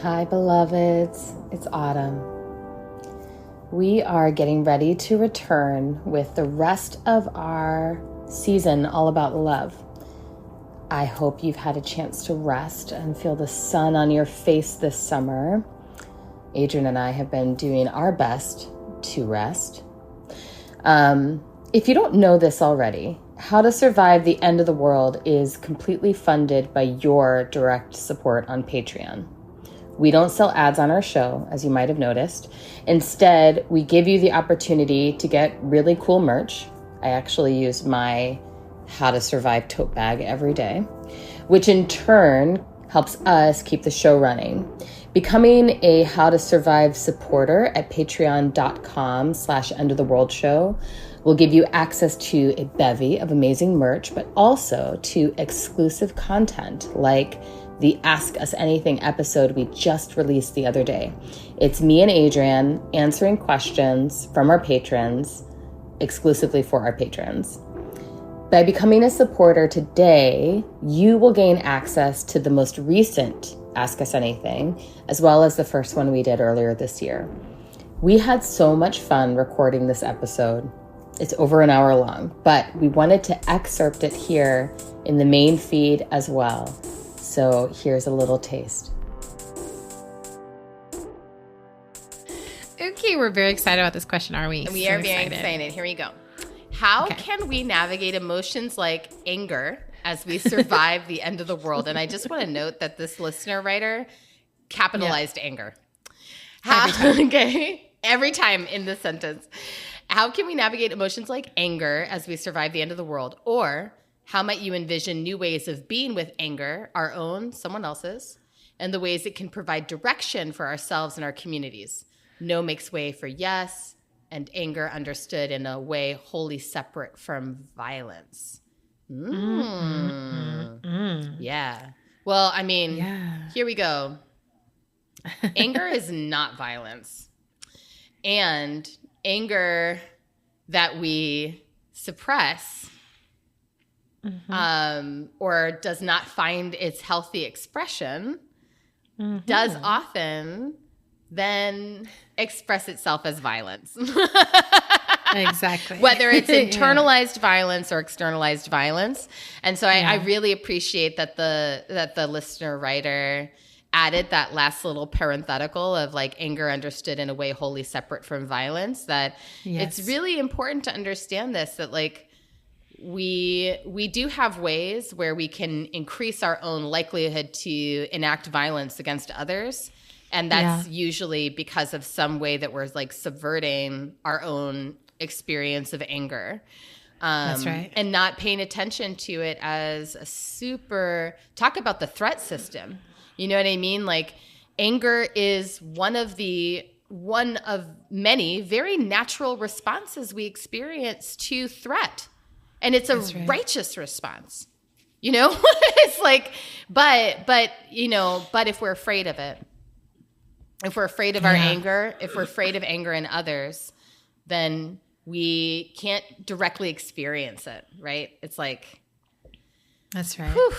Hi, beloveds. It's autumn. We are getting ready to return with the rest of our season all about love. I hope you've had a chance to rest and feel the sun on your face this summer. Adrian and I have been doing our best to rest. If you don't know this already, How to Survive the End of the World is completely funded by your direct support on Patreon. We don't sell ads on our show, as you might have noticed. Instead, we give you the opportunity to get really cool merch. I actually use my How to Survive tote bag every day, which in turn helps us keep the show running. Becoming a How to Survive supporter at patreon.com/endoftheworldshow will give you access to a bevy of amazing merch, but also to exclusive content like the Ask Us Anything episode we just released the other day. It's me and Adrian answering questions from our patrons exclusively for our patrons. By becoming a supporter today, you will gain access to the most recent Ask Us Anything, as well as the first one we did earlier this year. We had so much fun recording this episode. It's over an hour long, but we wanted to excerpt it here in the main feed as well. So here's a little taste. Okay, we're very excited about this question, are we? We are very excited. Here we go. How can we navigate emotions like anger as we survive the end of the world? And I just want to note that this listener writer capitalized anger. Every time in this sentence. How can we navigate emotions like anger as we survive the end of the world? Or how might you envision new ways of being with anger, our own, someone else's, and the ways it can provide direction for ourselves and our communities? No makes way for yes, and anger understood in a way wholly separate from violence. Yeah. Well, I mean, Here we go. Anger is not violence. And anger that we suppress or does not find its healthy expression does often then express itself as violence. Exactly. Whether it's internalized violence or externalized violence. And so I really appreciate that the listener writer added that last little parenthetical of like anger understood in a way wholly separate from violence, that it's really important to understand this, that like we do have ways where we can increase our own likelihood to enact violence against others. And that's usually because of some way that we're like subverting our own experience of anger. That's right. And not paying attention to it as a talk about the threat system. You know what I mean? Like anger is one of many very natural responses we experience to threat. And it's a righteous response. You know, it's like, but if we're afraid of it, if we're afraid of our anger, if we're afraid of anger in others, then we can't directly experience it, right? It's like, that's right. Whew.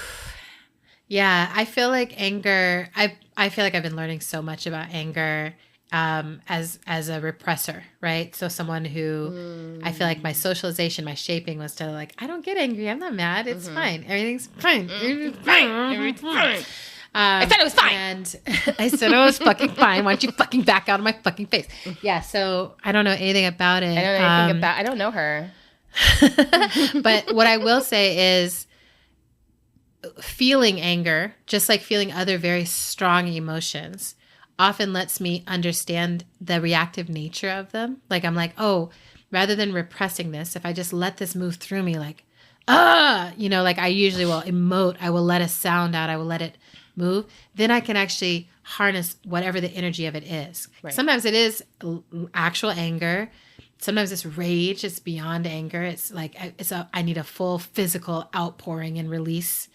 Yeah, I feel like anger. I feel like I've been learning so much about anger as a repressor, right? So someone who I feel like my socialization, my shaping was to like, I don't get angry. I'm not mad. It's fine. Everything's fine. Everything's fine. Everything's fine. I said it was fine. And I said it was fucking fine. Why don't you fucking back out of my fucking face? Yeah. So I don't know anything about it. I don't know her. But what I will say is, feeling anger, just like feeling other very strong emotions, often lets me understand the reactive nature of them. Like I'm like, oh, rather than repressing this, if I just let this move through me, like, like I usually will emote, I will let a sound out, I will let it move. Then I can actually harness whatever the energy of it is. Right. Sometimes it is actual anger. Sometimes it's rage. It's beyond anger. It's like I need a full physical outpouring and release.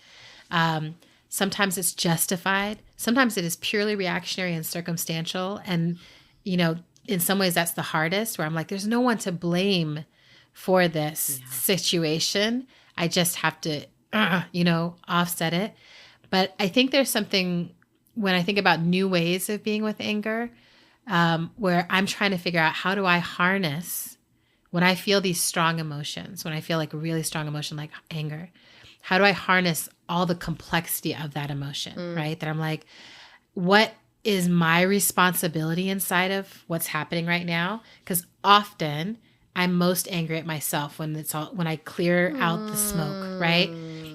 Sometimes it's justified. Sometimes it is purely reactionary and circumstantial. And, in some ways that's the hardest, where I'm like, there's no one to blame for this situation. I just have to, offset it. But I think there's something when I think about new ways of being with anger, where I'm trying to figure out how do I harness when I feel these strong emotions, when I feel like a really strong emotion like anger, how do I harness all the complexity of that emotion, right? That I'm like, what is my responsibility inside of what's happening right now? Because often I'm most angry at myself when I clear out the smoke, right?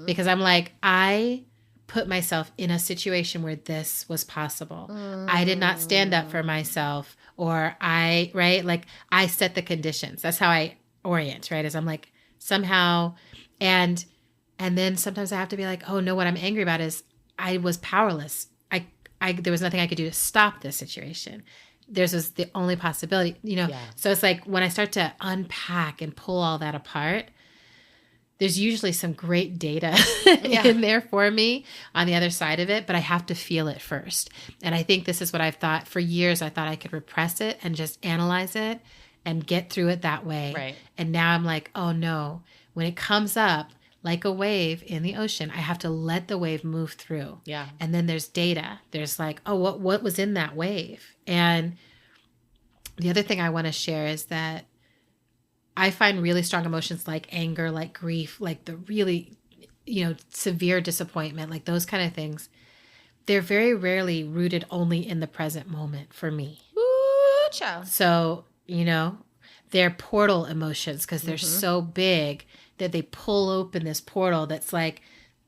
Because I'm like, I put myself in a situation where this was possible. I did not stand up for myself, or like I set the conditions. That's how I orient, right? As I'm like somehow, and then sometimes I have to be like, oh no, what I'm angry about is I was powerless. There was nothing I could do to stop this situation. This was the only possibility, Yeah. So it's like when I start to unpack and pull all that apart, there's usually some great data in there for me on the other side of it, but I have to feel it first. And I think this is what I've thought for years. I thought I could repress it and just analyze it and get through it that way. Right. And now I'm like, oh no, when it comes up like a wave in the ocean, I have to let the wave move through. Yeah. And then there's data. There's like, oh, what was in that wave? And the other thing I want to share is that I find really strong emotions like anger, like grief, like the really, severe disappointment, like those kind of things. They're very rarely rooted only in the present moment for me. Ooh, child. So, they're portal emotions because they're so big that they pull open this portal that's like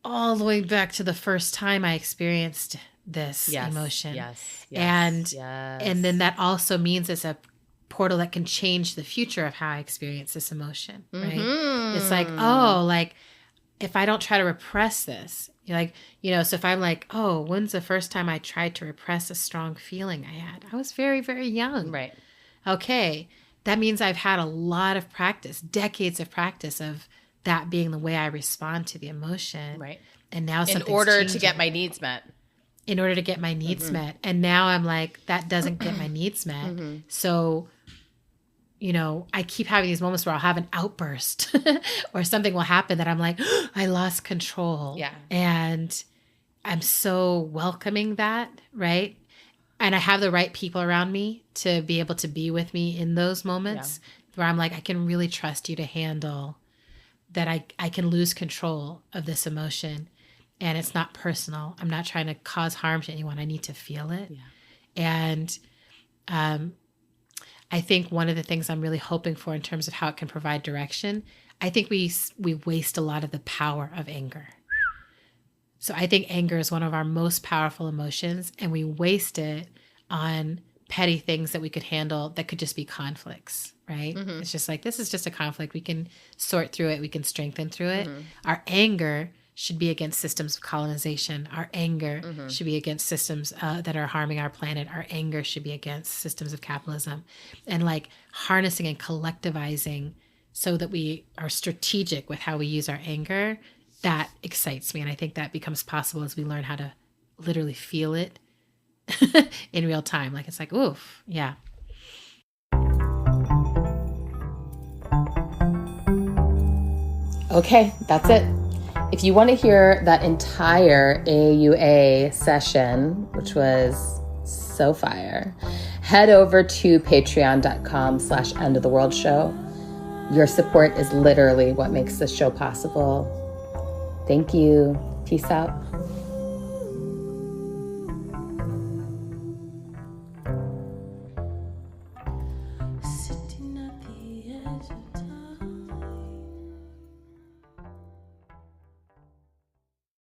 all the way back to the first time I experienced this emotion. Yes. And then that also means it's a portal that can change the future of how I experience this emotion, right? It's like, oh, like if I don't try to repress this, so if I'm like, oh, when's the first time I tried to repress a strong feeling I had? I was very, very young. Right. Okay. That means I've had a lot of practice, decades of practice of that being the way I respond to the emotion. Right. And now in order to get my needs met. In order to get my needs met. And now I'm like, that doesn't get my needs met. So, I keep having these moments where I'll have an outburst or something will happen that I'm like, I lost control. Yeah. And I'm so welcoming that, right? And I have the right people around me to be able to be with me in those moments where I'm like, I can really trust you to handle that. I can lose control of this emotion and it's not personal. I'm not trying to cause harm to anyone. I need to feel it. Yeah. And I think one of the things I'm really hoping for in terms of how it can provide direction, I think we waste a lot of the power of anger. So I think anger is one of our most powerful emotions, and we waste it on petty things that we could handle that could just be conflicts, right? It's just like, this is just a conflict. We can sort through it. We can strengthen through it. Our anger should be against systems of colonization. Our anger should be against systems that are harming our planet. Our anger should be against systems of capitalism. And like harnessing and collectivizing so that we are strategic with how we use our anger, that excites me. And I think that becomes possible as we learn how to literally feel it in real time. Like, it's like, oof, yeah. Okay, that's it. If you want to hear that entire AUA session, which was so fire, head over to patreon.com/endoftheworldshow. Your support is literally what makes this show possible. Thank you. Peace out. Sitting at the edge of